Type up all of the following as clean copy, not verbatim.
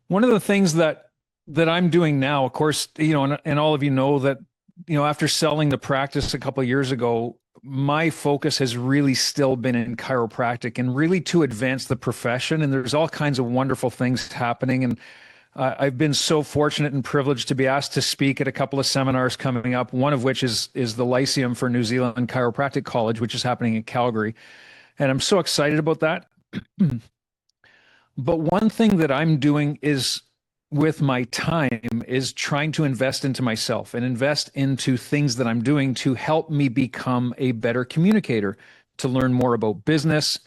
One of the things that I'm doing now, of course, and all of you know that, after selling the practice a couple of years ago, my focus has really still been in chiropractic and really to advance the profession. And there's all kinds of wonderful things happening. And I've been so fortunate and privileged to be asked to speak at a couple of seminars coming up, one of which is the Lyceum for New Zealand Chiropractic College, which is happening in Calgary. And I'm so excited about that. But one thing that I'm doing is with my time is trying to invest into myself and invest into things that I'm doing to help me become a better communicator, to learn more about business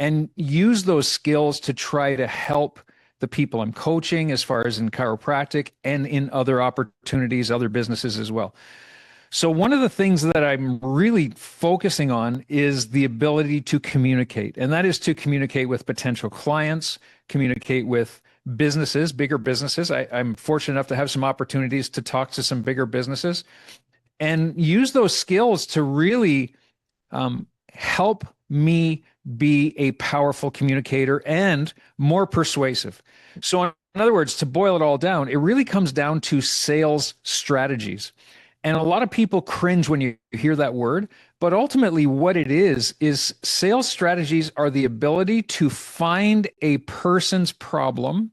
and use those skills to try to help the people I'm coaching as far as in chiropractic and in other opportunities, other businesses as well. So one of the things that I'm really focusing on is the ability to communicate, and that is to communicate with potential clients, communicate with businesses, bigger businesses. I'm fortunate enough to have some opportunities to talk to some bigger businesses and use those skills to really help me be a powerful communicator and more persuasive. So in other words, to boil it all down, it really comes down to sales strategies. And a lot of people cringe when you hear that word, but ultimately what it is sales strategies are the ability to find a person's problem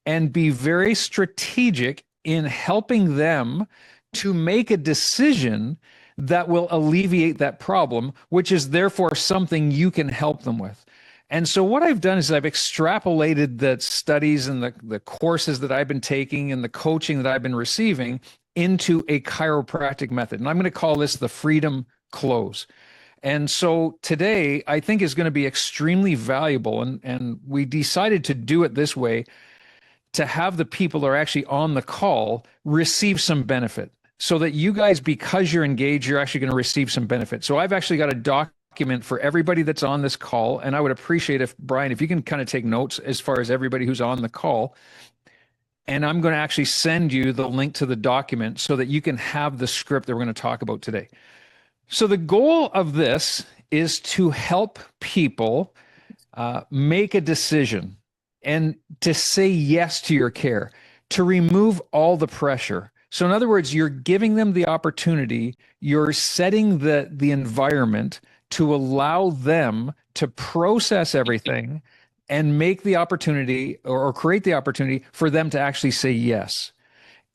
and be very strategic in helping them to make a decision that will alleviate that problem, which is therefore something you can help them with. And so what I've done is I've extrapolated the studies and the courses that I've been taking and the coaching that I've been receiving into a chiropractic method. And I'm going to call this the freedom close. And so today I think is going to be extremely valuable. And we decided to do it this way to have the people that are actually on the call receive some benefit so that you guys, because you're engaged, you're actually going to receive some benefit. So I've actually got a document for everybody that's on this call. And I would appreciate if, Brian, if you can kind of take notes as far as everybody who's on the call. And I'm going to actually send you the link to the document so that you can have the script that we're going to talk about today. So the goal of this is to help people make a decision and to say yes to your care, to remove all the pressure. So in other words, you're giving them the opportunity, you're setting the environment to allow them to process everything and make the opportunity or create the opportunity for them to actually say yes.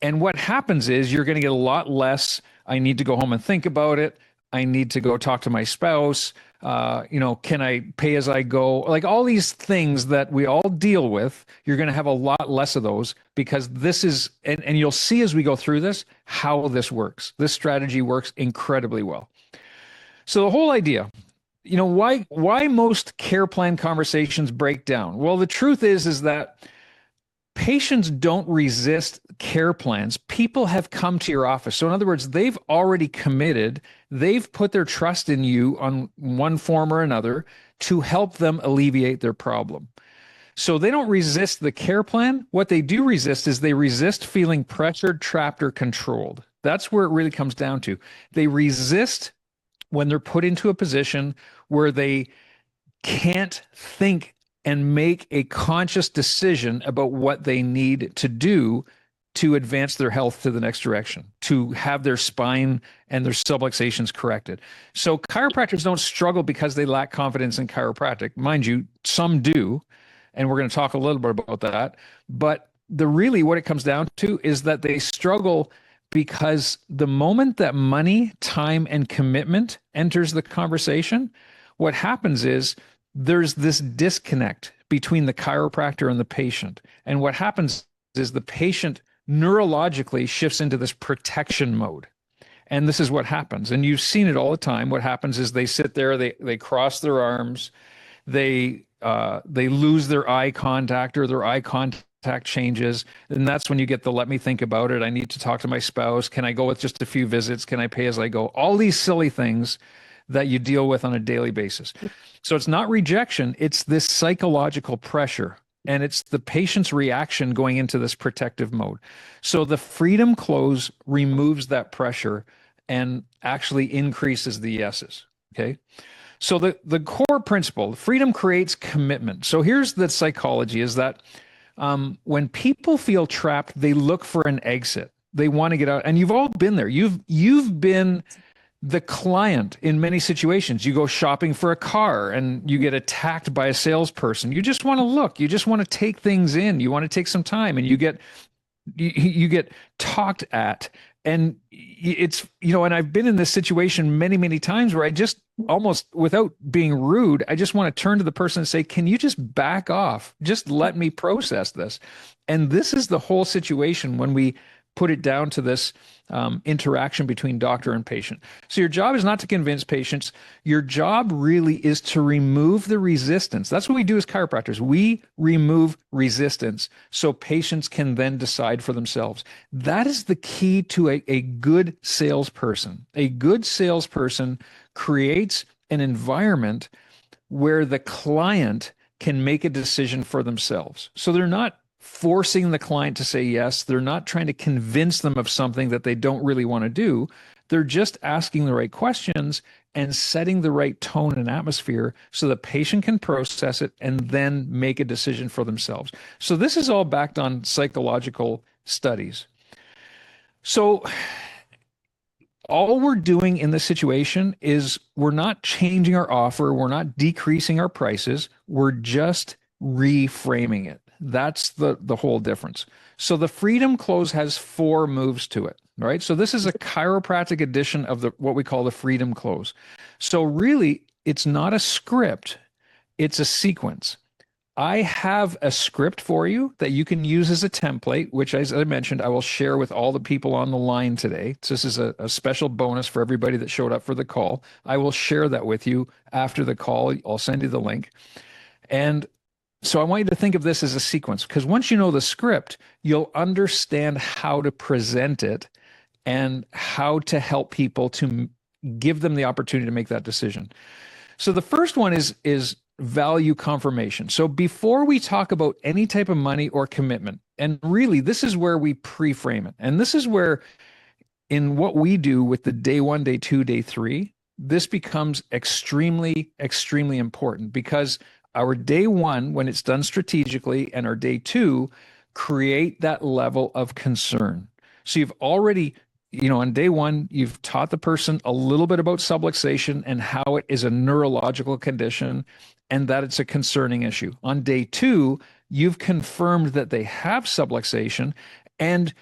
And what happens is you're going to get a lot less, I need to go home and think about it. I need to go talk to my spouse. Can I pay as I go? Like all these things that we all deal with, you're going to have a lot less of those because this is, and you'll see as we go through this, how this works. This strategy works incredibly well. So the whole idea, why most care plan conversations break down? Well, the truth is that patients don't resist care plans. People have come to your office. So in other words, they've already committed, they've put their trust in you on one form or another to help them alleviate their problem. So they don't resist the care plan. What they do resist is they resist feeling pressured, trapped, or controlled. That's where it really comes down to. They resist when they're put into a position where they can't think and make a conscious decision about what they need to do to advance their health to the next direction, to have their spine and their subluxations corrected. So chiropractors don't struggle because they lack confidence in chiropractic. Mind you, some do, and we're going to talk a little bit about that. But really what it comes down to is that they struggle because the moment that money, time, and commitment enters the conversation, what happens is there's this disconnect between the chiropractor and the patient. And what happens is the patient neurologically shifts into this protection mode. And this is what happens. And you've seen it all the time. What happens is they sit there, they cross their arms, they lose their eye contact or their eye contact changes. And that's when you get the let me think about it. I need to talk to my spouse. Can I go with just a few visits? Can I pay as I go? All these silly things that you deal with on a daily basis. So it's not rejection, it's this psychological pressure. And it's the patient's reaction going into this protective mode. So the freedom close removes that pressure and actually increases the yeses. Okay. So the core principle, freedom creates commitment. So here's the psychology is that When people feel trapped, they look for an exit. They want to get out. And you've all been there. You've been the client in many situations. You go shopping for a car and you get attacked by a salesperson. You just want to look. You just want to take things in. You want to take some time, and you get talked at. And it's, and I've been in this situation many, many times where I just almost, without being rude, I just want to turn to the person and say, can you just back off? Just let me process this. And this is the whole situation when we put it down to this interaction between doctor and patient. So your job is not to convince patients. Your job really is to remove the resistance. That's what we do as chiropractors. We remove resistance so patients can then decide for themselves. That is the key to a good salesperson. A good salesperson creates an environment where the client can make a decision for themselves. So they're not forcing the client to say yes. They're not trying to convince them of something that they don't really want to do. They're just asking the right questions and setting the right tone and atmosphere so the patient can process it and then make a decision for themselves. So this is all backed on psychological studies. So all we're doing in this situation is we're not changing our offer. We're not decreasing our prices. We're just reframing it. That's the whole difference. So the Freedom Close has 4 moves to it, right? So this is a chiropractic edition of what we call the Freedom Close. So really, it's not a script, it's a sequence. I have a script for you that you can use as a template, which, as I mentioned, I will share with all the people on the line today. So this is a special bonus for everybody that showed up for the call. I will share that with you after the call. I'll send you the link. And so I want you to think of this as a sequence, because once you know the script, you'll understand how to present it and how to help people to give them the opportunity to make that decision. So the first one is value confirmation. So before we talk about any type of money or commitment, and really this is where we pre-frame it. And this is where, in what we do with the day 1, day 2, day 3, this becomes extremely, extremely important, because our day 1, when it's done strategically, and our day 2 create that level of concern. So you've already, on day 1, you've taught the person a little bit about subluxation and how it is a neurological condition and that it's a concerning issue. On day 2, you've confirmed that they have subluxation, and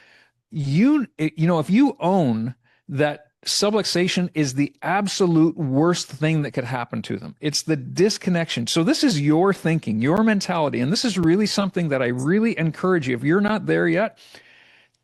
if you own that subluxation is the absolute worst thing that could happen to them. It's the disconnection. So this is your thinking, your mentality, and this is really something that I really encourage you. If you're not there yet,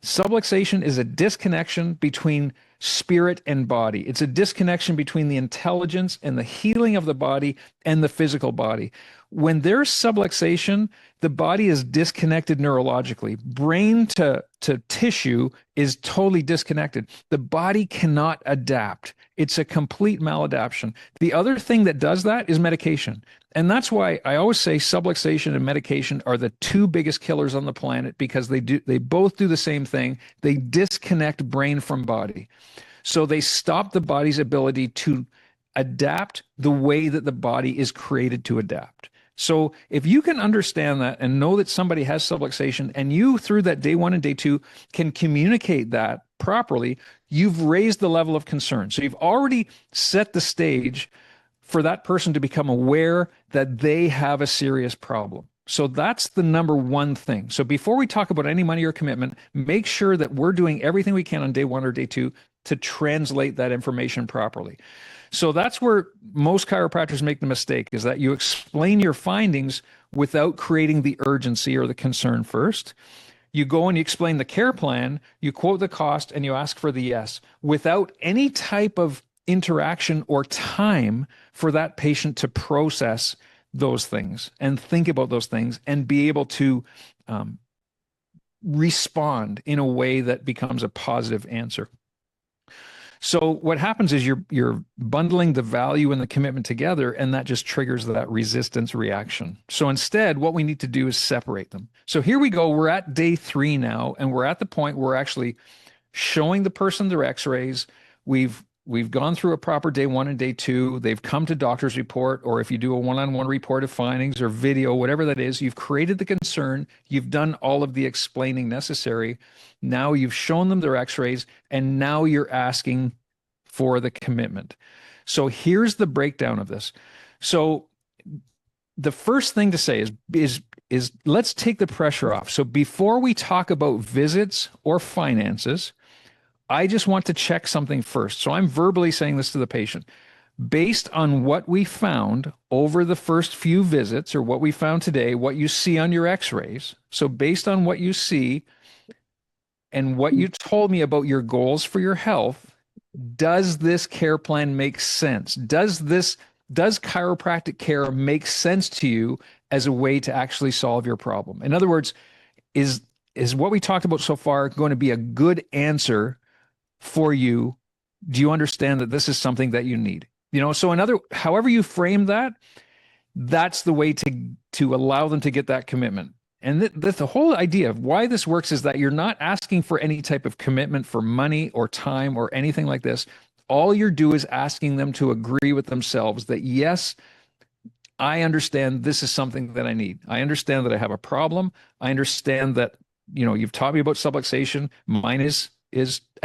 subluxation is a disconnection between spirit and body. It's a disconnection between the intelligence and the healing of the body and the physical body. When there's subluxation, the body is disconnected neurologically. Brain to tissue is totally disconnected. The body cannot adapt. It's a complete maladaptation. The other thing that does that is medication. And that's why I always say subluxation and medication are the 2 biggest killers on the planet, because they both do the same thing. They disconnect brain from body. So they stop the body's ability to adapt the way that the body is created to adapt. So if you can understand that and know that somebody has subluxation, and you, through that day 1 and day 2, can communicate that properly, you've raised the level of concern. So you've already set the stage for that person to become aware that they have a serious problem. So that's the number 1 thing. So before we talk about any money or commitment, make sure that we're doing everything we can on day 1 or day 2 to translate that information properly. So that's where most chiropractors make the mistake, is that you explain your findings without creating the urgency or the concern first. You go and you explain the care plan, you quote the cost, and you ask for the yes, without any type of interaction or time for that patient to process those things and think about those things and be able to respond in a way that becomes a positive answer. So what happens is you're bundling the value and the commitment together, and that just triggers that resistance reaction. So instead, what we need to do is separate them. So here we go. We're at day 3 now, and we're at the point where we're actually showing the person their x-rays. We've we've gone through a proper day 1 and day 2. They've come to doctor's report, or if you do a one-on-one report of findings or video, whatever that is, you've created the concern. You've done all of the explaining necessary. Now you've shown them their x-rays, and now you're asking for the commitment. So here's the breakdown of this. So the first thing to say is let's take the pressure off. So before we talk about visits or finances, I just want to check something first. So I'm verbally saying this to the patient. Based on what we found over the first few visits, or what we found today, what you see on your x-rays. So based on what you see and what you told me about your goals for your health, does this care plan make sense? Does chiropractic care make sense to you as a way to actually solve your problem? In other words, is what we talked about so far going to be a good answer for you? Do you understand that this is something that you need? So however you frame that, that's the way to allow them to get that commitment. And the whole idea of why this works is that you're not asking for any type of commitment for money or time or anything like this. All you're doing is asking them to agree with themselves that, yes, I understand this is something that I need. I understand that I have a problem. I understand that, you've taught me about subluxation. Mine is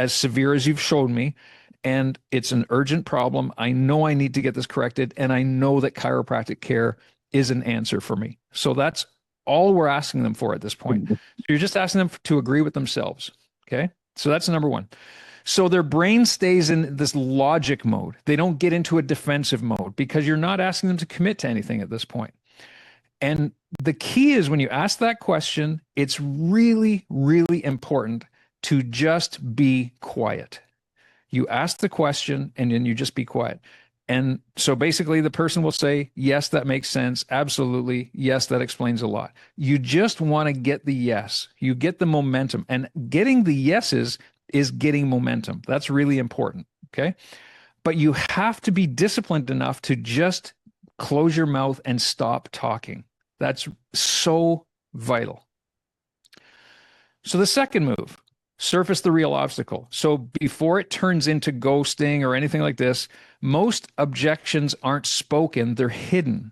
as severe as you've shown me, and it's an urgent problem. I know I need to get this corrected, and I know that chiropractic care is an answer for me. So that's all we're asking them for at this point. So you're just asking them to agree with themselves. Okay. So that's number one. So their brain stays in this logic mode. They don't get into a defensive mode because you're not asking them to commit to anything at this point. And the key is when you ask that question, it's really, really important to just be quiet. You ask the question and then you just be quiet. And so basically the person will say, yes, that makes sense. Absolutely. Yes, that explains a lot. You just want to get the yes. You get the momentum. And getting the yeses is getting momentum. That's really important. Okay. But you have to be disciplined enough to just close your mouth and stop talking. That's so vital. So the second move, surface the real obstacle. So before it turns into ghosting or anything like this, most objections aren't spoken, they're hidden.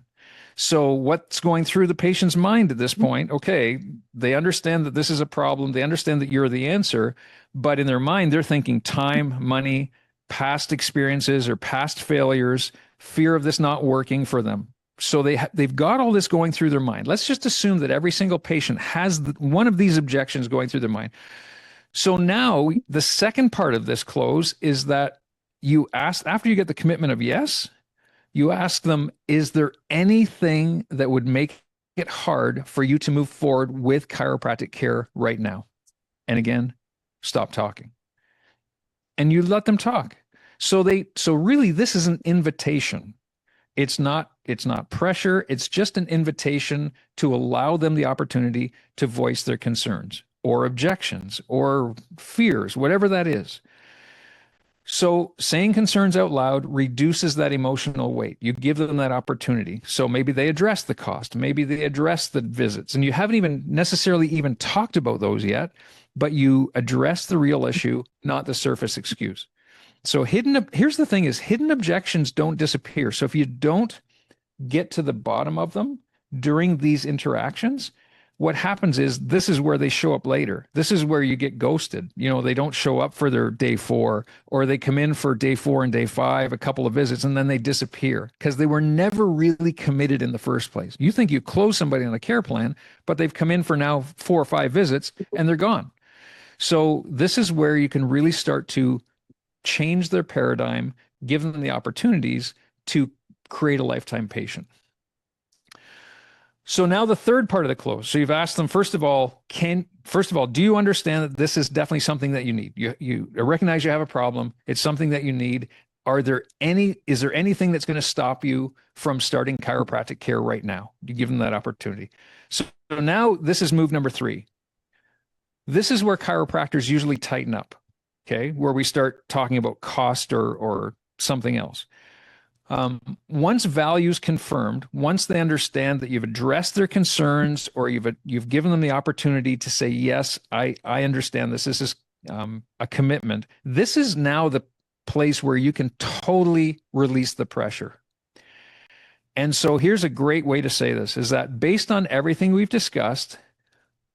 So what's going through the patient's mind at this point? Okay, they understand that this is a problem. They understand that you're the answer, but in their mind, they're thinking time, money, past experiences or past failures, fear of this not working for them. So they've got all this going through their mind. Let's just assume that every single patient has one of these objections going through their mind. So now the second part of this close is that you ask, after you get the commitment of yes, you ask them, is there anything that would make it hard for you to move forward with chiropractic care right now? And again, stop talking. And you let them talk. So really this is an invitation. It's not pressure. It's just an invitation to allow them the opportunity to voice their concerns or objections or fears, whatever that is. So saying concerns out loud reduces that emotional weight. You give them that opportunity. So maybe they address the cost. Maybe they address the visits. And you haven't even necessarily even talked about those yet, but you address the real issue, not the surface excuse. So here's the thing is hidden objections don't disappear. So if you don't get to the bottom of them during these interactions, what happens is this is where they show up later. This is where you get ghosted. They don't show up for their day 4, or they come in for day 4 and day 5, a couple of visits, and then they disappear because they were never really committed in the first place. You think you close somebody on a care plan, but they've come in for now 4 or 5 visits and they're gone. So this is where you can really start to change their paradigm, give them the opportunities to create a lifetime patient. So now the third part of the close. So you've asked them, first of all, do you understand that this is definitely something that you need? You recognize you have a problem. It's something that you need. Is there anything that's going to stop you from starting chiropractic care right now? You give them that opportunity. So now this is move number 3. This is where chiropractors usually tighten up. Okay, where we start talking about cost or something else. Once values confirmed, once they understand that you've addressed their concerns or you've given them the opportunity to say, yes, I understand this. This is a commitment. This is now place where you can totally release the pressure. And so here's a great way to say this is that based on everything we've discussed,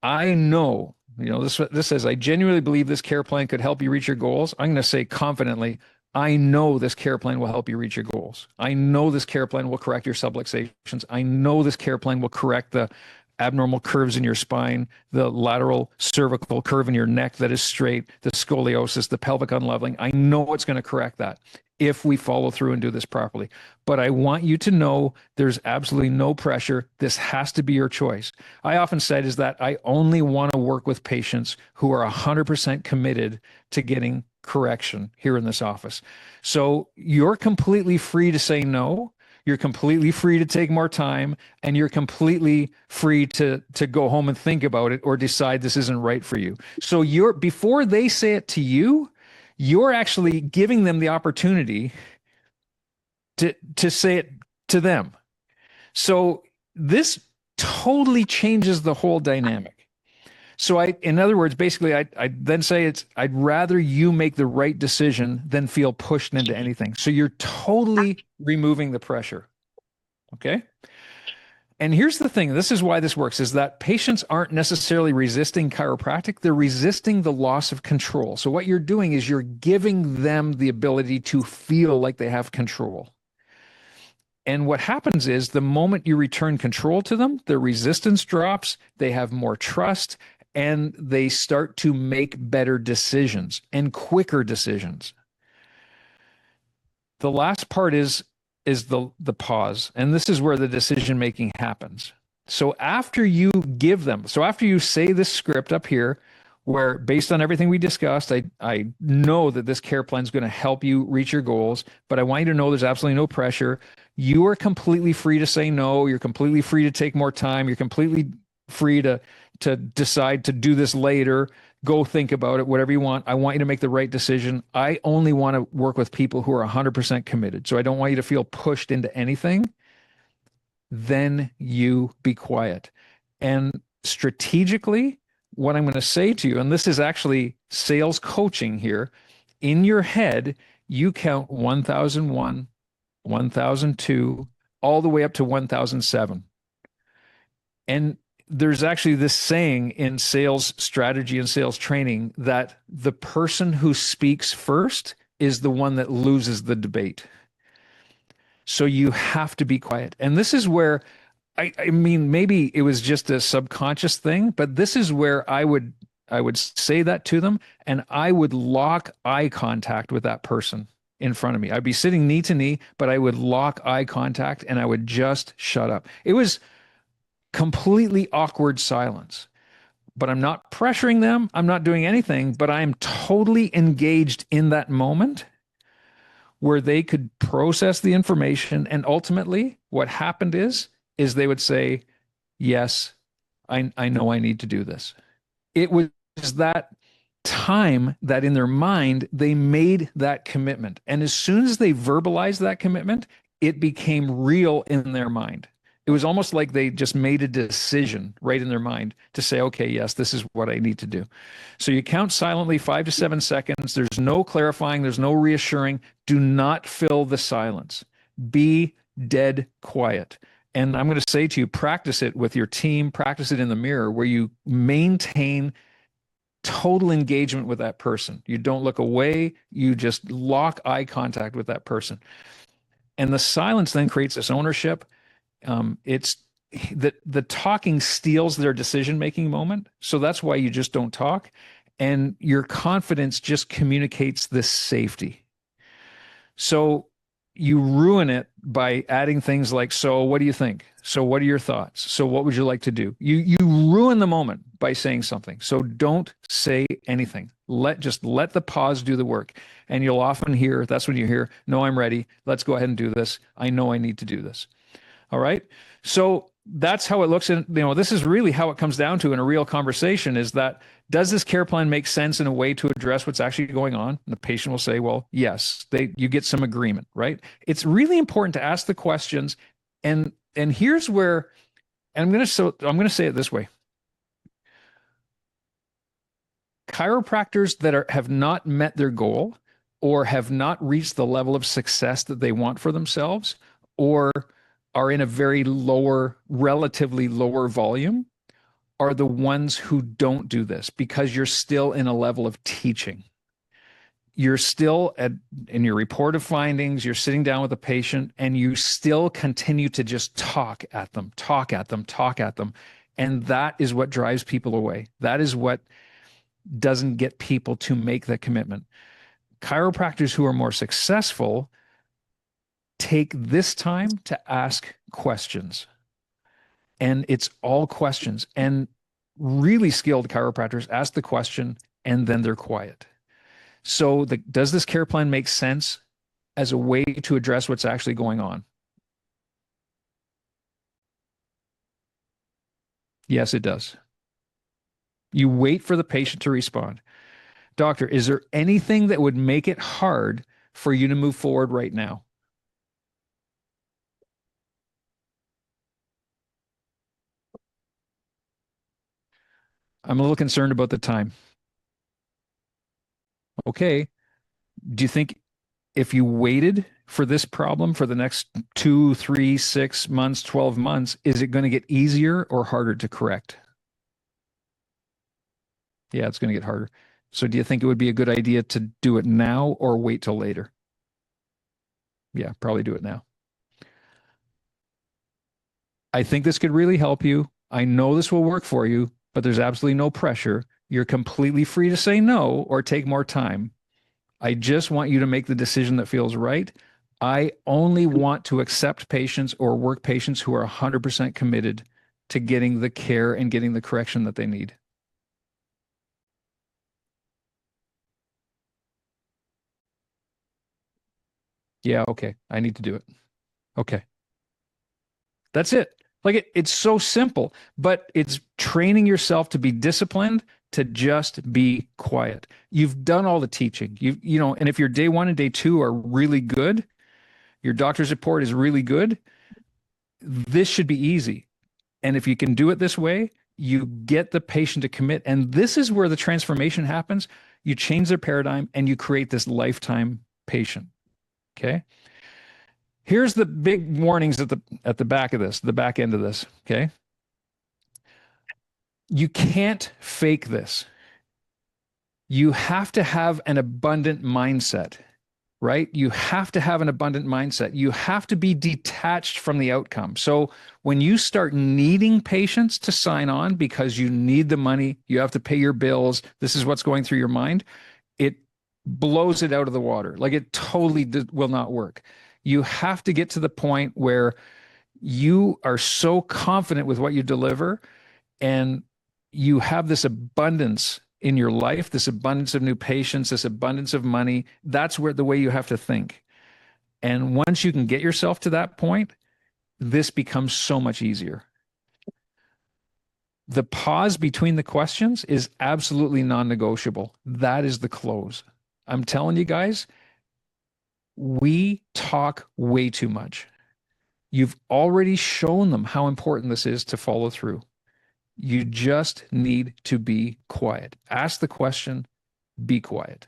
I know, this says, I genuinely believe this care plan could help you reach your goals. I'm going to say confidently, I know this care plan will help you reach your goals. I know this care plan will correct your subluxations. I know this care plan will correct the abnormal curves in your spine, the lateral cervical curve in your neck that is straight, the scoliosis, the pelvic unleveling. I know it's going to correct that if we follow through and do this properly. But I want you to know there's absolutely no pressure. This has to be your choice. I often said is that I only want to work with patients who are 100% committed to getting correction here in this office. So you're completely free to say no. You're completely free to take more time, and you're completely free to go home and think about it or decide this isn't right for you. So before they say it to you, you're actually giving them the opportunity to say it to them. So this totally changes the whole dynamic. So in other words, basically, I then say I'd rather you make the right decision than feel pushed into anything. So you're totally removing the pressure. Okay. And here's the thing, this is why this works, is that patients aren't necessarily resisting chiropractic, they're resisting the loss of control. So what you're doing is you're giving them the ability to feel like they have control. And what happens is the moment you return control to them, their resistance drops, they have more trust, and they start to make better decisions and quicker decisions. The last part is the pause. And this is where the decision making happens. So after you after you say this script up here, where based on everything we discussed, I know that this care plan is going to help you reach your goals, but I want you to know there's absolutely no pressure. You are completely free to say no. You're completely free to take more time. You're completely free to decide to do this later. Go think about it, whatever you want. I want you to make the right decision. I only want to work with people who are 100% committed. So I don't want you to feel pushed into anything. Then you be quiet. And strategically, what I'm going to say to you, and this is actually sales coaching here, in your head, you count 1001, 1002, all the way up to 1007. And there's actually this saying in sales strategy and sales training that the person who speaks first is the one that loses the debate. So you have to be quiet. And this is where, I mean, maybe it was just a subconscious thing, but this is where I would say that to them, and I would lock eye contact with that person in front of me. I'd be sitting knee to knee, but I would lock eye contact and I would just shut up. It was completely awkward silence, but I'm not pressuring them. I'm not doing anything, but I'm totally engaged in that moment where they could process the information. And ultimately what happened is they would say, yes, I know I need to do this. It was that time that in their mind, they made that commitment. And as soon as they verbalized that commitment, it became real in their mind. It was almost like they just made a decision right in their mind to say, okay, yes, this is what I need to do. So you count silently 5 to 7 seconds. There's no clarifying. There's no reassuring. Do not fill the silence. Be dead quiet. And I'm going to say to you, practice it with your team, practice it in the mirror where you maintain total engagement with that person. You don't look away. You just lock eye contact with that person. And the silence then creates this ownership. It's the talking steals their decision-making moment. So that's why you just don't talk. And your confidence just communicates this safety. So you ruin it by adding things like, so what do you think? So what are your thoughts? So what would you like to do? You ruin the moment by saying something. So don't say anything. Just let the pause do the work. And you'll often hear, that's when you hear, no, I'm ready. Let's go ahead and do this. I know I need to do this. All right. So that's how it looks. And, this is really how it comes down to in a real conversation is that, does this care plan make sense in a way to address what's actually going on? And the patient will say, well, yes, you get some agreement, right? It's really important to ask the questions. And here's where, and I'm going to say it this way. Chiropractors that have not met their goal or have not reached the level of success that they want for themselves, or are in a very lower, relatively lower volume, are the ones who don't do this because you're still in a level of teaching. You're still in your report of findings, you're sitting down with a patient and you still continue to just talk at them, talk at them, talk at them. And that is what drives people away. That is what doesn't get people to make that commitment. Chiropractors who are more successful take this time to ask questions. And it's all questions. And really skilled chiropractors ask the question and then they're quiet. So, does this care plan make sense as a way to address what's actually going on? Yes, it does. You wait for the patient to respond. Doctor, is there anything that would make it hard for you to move forward right now? I'm a little concerned about the time. Okay. Do you think if you waited for this problem for the next 2, 3, 6 months, 12 months, is it going to get easier or harder to correct? Yeah, it's going to get harder. So do you think it would be a good idea to do it now or wait till later? Yeah, probably do it now. I think this could really help you. I know this will work for you, but there's absolutely no pressure. You're completely free to say no or take more time. I just want you to make the decision that feels right. I only want to accept patients or work patients who are 100% committed to getting the care and getting the correction that they need. Yeah, okay. I need to do it. Okay. That's it. Like it's so simple, but it's training yourself to be disciplined, to just be quiet. You've done all the teaching. And if your day one and day two are really good, your doctor's report is really good, this should be easy. And if you can do it this way, you get the patient to commit. And this is where the transformation happens. You change their paradigm and you create this lifetime patient. Okay. Here's the big warnings at the back of this, the back end of this. Okay. You can't fake this. You have to have an abundant mindset, right? You have to have an abundant mindset. You have to be detached from the outcome. So when you start needing patients to sign on because you need the money, you have to pay your bills, this is what's going through your mind, it blows it out of the water. Like it totally will not work. You have to get to the point where you are so confident with what you deliver and you have this abundance in your life, this abundance of new patients, this abundance of money. That's where the way you have to think. And once you can get yourself to that point, this becomes so much easier. The pause between the questions is absolutely non-negotiable. That is the close. I'm telling you guys, we talk way too much. You've already shown them how important this is to follow through. You just need to be quiet. Ask the question, be quiet.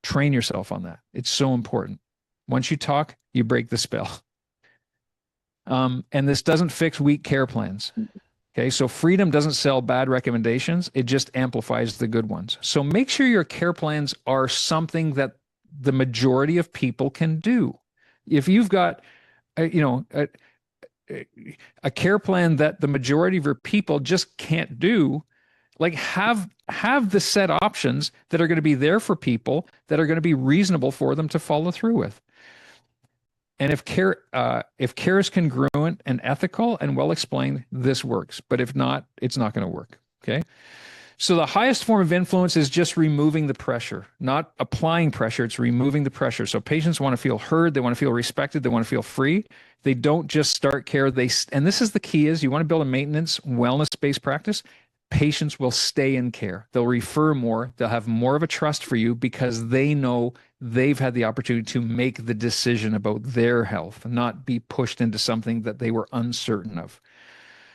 Train yourself on that. It's so important. Once you talk, you break the spell. And this doesn't fix weak care plans. Okay, so freedom doesn't sell bad recommendations, it just amplifies the good ones. So make sure your care plans are something that the majority of people can do. If you've got, a care plan that the majority of your people just can't do, like have the set options that are going to be there for people that are going to be reasonable for them to follow through with. And if care is congruent and ethical and well explained, this works. But if not, it's not going to work. Okay. So the highest form of influence is just removing the pressure, not applying pressure. It's removing the pressure. So patients want to feel heard. They want to feel respected. They want to feel free. They don't just start care. And this is the key is you want to build a maintenance wellness-based practice. Patients will stay in care. They'll refer more. They'll have more of a trust for you because they know they've had the opportunity to make the decision about their health, not be pushed into something that they were uncertain of.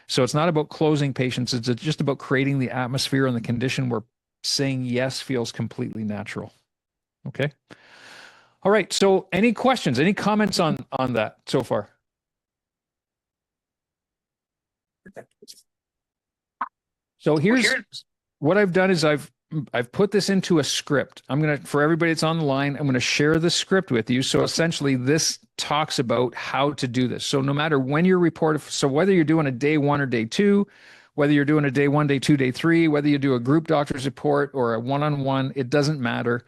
So it's not about closing patients. It's just about creating the atmosphere and the condition where saying yes feels completely natural. Okay. All right. So any questions, any comments on that so far? So here's what I've done is I've put this into a script. I'm going to, for everybody that's on the line, I'm going to share the script with you. So essentially this talks about how to do this. So no matter when you're reported, so whether you're doing a day 1 or day 2, whether you're doing a day 1, day 2, day 3, whether you do a group doctor's report or a one-on-one, it doesn't matter.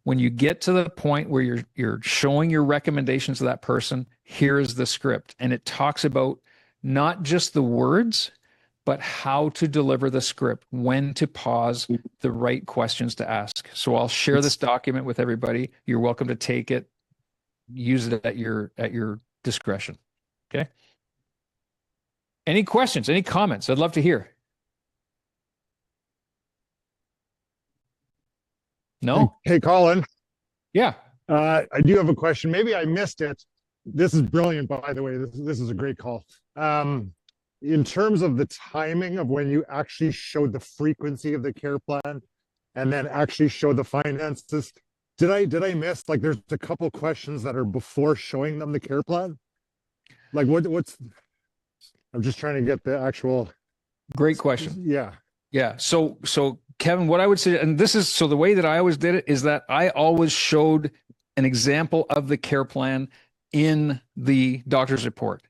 When you get to the point where you're showing your recommendations to that person, here's the script. And it talks about not just the words, but how to deliver the script, when to pause, the right questions to ask. So I'll share this document with everybody. You're welcome to take it, use it at your discretion. Okay. Any questions, any comments? I'd love to hear. No? Hey, Colin. Yeah. I do have a question. Maybe I missed it. This is brilliant, by the way. This is a great call. In terms of the timing of when you actually showed the frequency of the care plan and then actually show the finances, did I miss, like, there's a couple questions that are before showing them the care plan? Like what's I'm just trying to get the actual. Great question. Yeah. Yeah. So Kevin, what I would say, and this is, so the way that I always did it is that I always showed an example of the care plan in the doctor's report.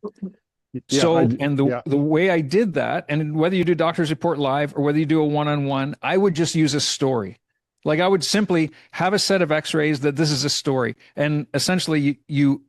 Yeah, so, and the way I did that, and whether you do doctor's report live or whether you do a one-on-one, I would just use a story. Like I would simply have a set of x-rays that this is a story. And essentially you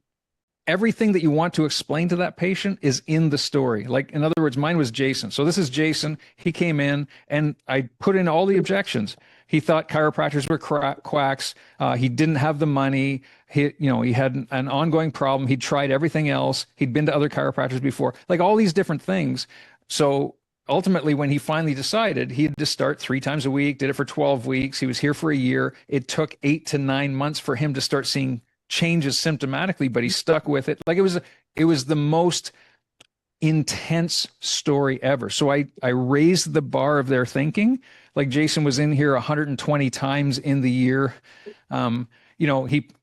everything that you want to explain to that patient is in the story. Like, in other words, mine was Jason. So this is Jason. He came in and I put in all the objections. He thought chiropractors were quacks. He didn't have the money. He had an ongoing problem. He'd tried everything else. He'd been to other chiropractors before, like all these different things. So ultimately, when he finally decided, he had to start 3 times a week, did it for 12 weeks. He was here for a year. It took 8 to 9 months for him to start seeing changes symptomatically, but he stuck with it. Like it was the most intense story ever. So I raised the bar of their thinking. Like Jason was in here 120 times in the year.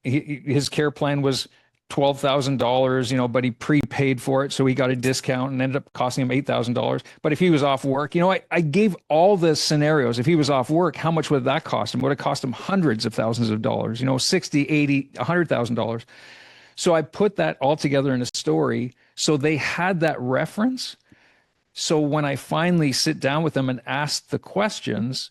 His care plan was $12,000, but he prepaid for it. So he got a discount and ended up costing him $8,000. But if he was off work, I gave all the scenarios. If he was off work, how much would that cost him? Would it cost him hundreds of thousands of dollars, 60, 80, $100,000. So I put that all together in a story. So they had that reference. So when I finally sit down with them and ask the questions,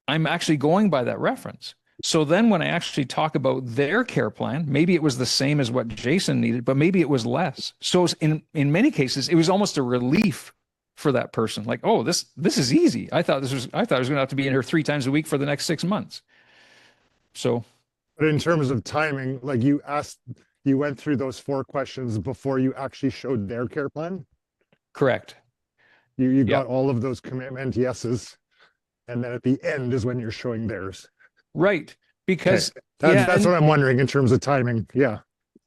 I'm actually going by that reference. So then when I actually talk about their care plan, maybe it was the same as what Jason needed, but maybe it was less. So in many cases, it was almost a relief for that person. Like, oh, this is easy. I thought I was going to have to be in here 3 times a week for the next 6 months. So. But in terms of timing, like you went through those 4 questions before you actually showed their care plan? Correct. You got all of those commitment yeses. And then at the end is when you're showing theirs. Right. Because that's what I'm wondering in terms of timing. Yeah.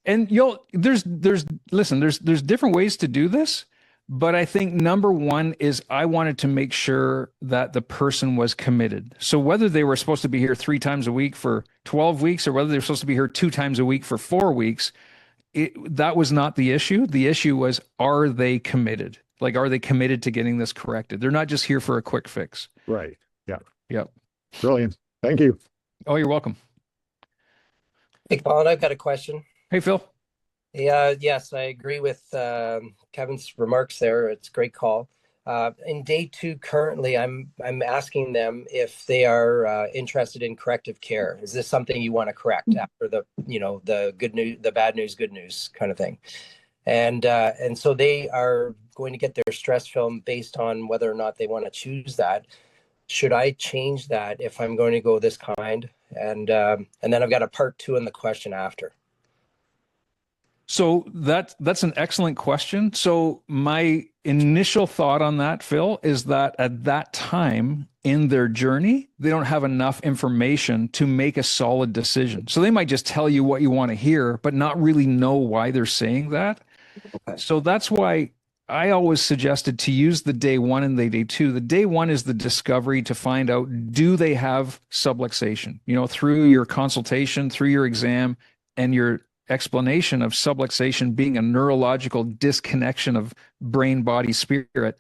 And there's different ways to do this, but I think number one is I wanted to make sure that the person was committed. So whether they were supposed to be here 3 times a week for 12 weeks or whether they're supposed to be here 2 times a week for 4 weeks, that was not the issue. The issue was, are they committed? Like, are they committed to getting this corrected? They're not just here for a quick fix. Right. Yeah. Yep. Brilliant. Thank you. Oh, you're welcome. Hey, Colin, I've got a question. Hey, Phil. Yes, I agree with Kevin's remarks there. It's a great call. In day 2 currently, I'm asking them if they are interested in corrective care. Is this something you want to correct after the good news, the bad news, good news kind of thing? And so they are going to get their stress film based on whether or not they want to choose that. Should I change that if I'm going to go this kind? And then I've got a part 2 in the question after. So that's an excellent question. So my initial thought on that, Phil, is that at that time in their journey, they don't have enough information to make a solid decision. So they might just tell you what you want to hear, but not really know why they're saying that. Okay. So that's why I always suggested to use the day one and the day two. The day one is the discovery to find out, do they have subluxation? You know, through your consultation, through your exam, and your explanation of subluxation being a neurological disconnection of brain, body, spirit.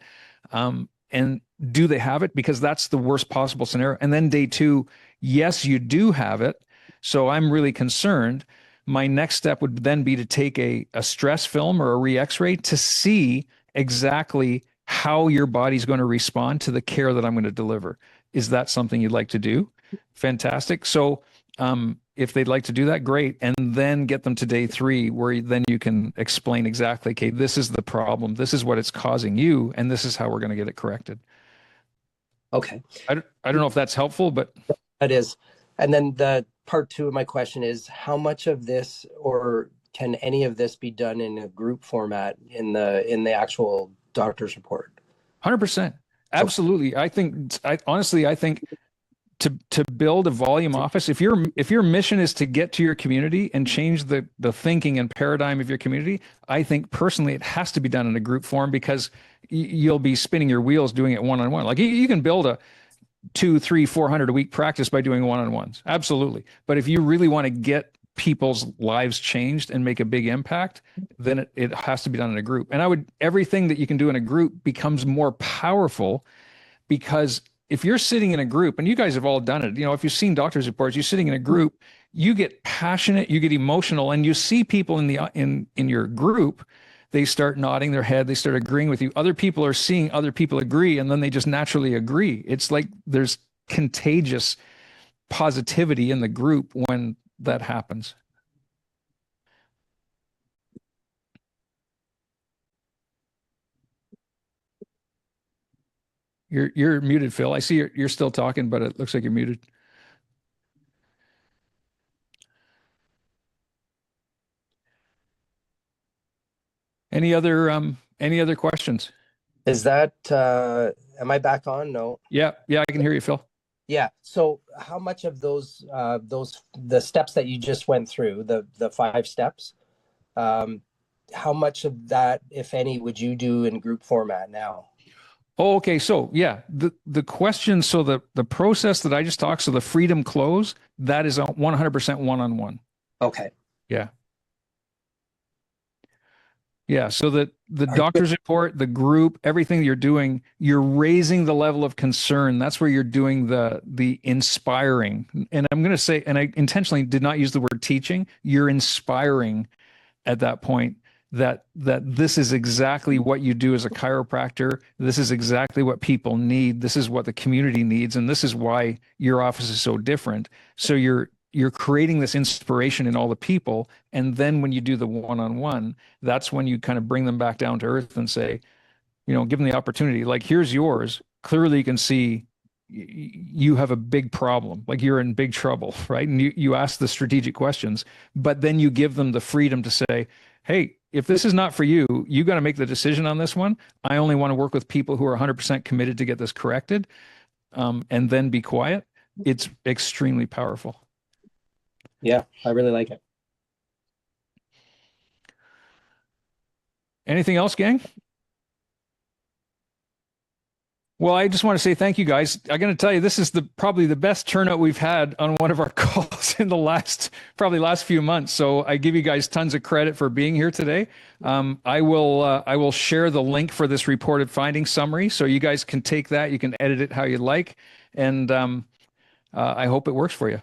And do they have it? Because that's the worst possible scenario. And then day two, yes, you do have it. So I'm really concerned. My next step would then be to take a stress film or a re-x-ray to see exactly how your body's going to respond to the care that I'm going to deliver. Is that something you'd like to do? Fantastic. So if they'd like to do that, great. And then get them to day three, where then you can explain exactly, okay, this is the problem. This is what it's causing you. And this is how we're going to get it corrected. Okay. I don't know if that's helpful, but That is. And then the part two of my question is, how much of this, or can any of this be done in a group format in the actual doctor's report? 100%. Absolutely. I think, honestly, I think to build a volume office, if your mission is to get to your community and change the thinking and paradigm of your community, I think personally it has to be done in a group form, because you'll be spinning your wheels doing it one-on-one. Like you can build a 200, 300, 400 a week practice by doing one-on-ones. Absolutely. But if you really want to get people's lives changed and make a big impact, then it has to be done in a group. And everything that you can do in a group becomes more powerful, because if you're sitting in a group, and you guys have all done it, you know, if you've seen doctor's reports, you're sitting in a group, you get passionate, you get emotional, and you see people in your group, they start nodding their head, they start agreeing with you. Other people are seeing other people agree, and then they just naturally agree. It's like there's contagious positivity in the group when that happens. You're muted, Phil. I see you're still talking, but it looks like you're muted. Any other questions? Is that am I back on? No. Yeah, I can hear you, Phil. Yeah. So how much of those the steps that you just went through, the 5 steps, how much of that, if any, would you do in group format now? Oh, okay. So yeah, the question, so the process that I just talked, so the freedom close, that is 100% one-on-one. Okay. Yeah. Yeah. So that the doctor's report, the group, everything you're doing, you're raising the level of concern. That's where you're doing the inspiring. And I'm going to say, and I intentionally did not use the word teaching, you're inspiring at that point that this is exactly what you do as a chiropractor. This is exactly what people need. This is what the community needs. And this is why your office is so different. So you're creating this inspiration in all the people. And then when you do the one-on-one, that's when you kind of bring them back down to earth and say, you know, give them the opportunity. Like, here's yours. Clearly you can see you have a big problem, like you're in big trouble, right? And you ask the strategic questions, but then you give them the freedom to say, hey, if this is not for you, you got to make the decision on this one. I only want to work with people who are 100% committed to get this corrected, and then be quiet. It's extremely powerful. Yeah, I really like it. Anything else, gang? Well, I just want to say thank you, guys. I'm going to tell you, this is probably the best turnout we've had on one of our calls in the last few months. So I give you guys tons of credit for being here today. I will share the link for this reported findings summary, so you guys can take that. You can edit it how you like, and I hope it works for you.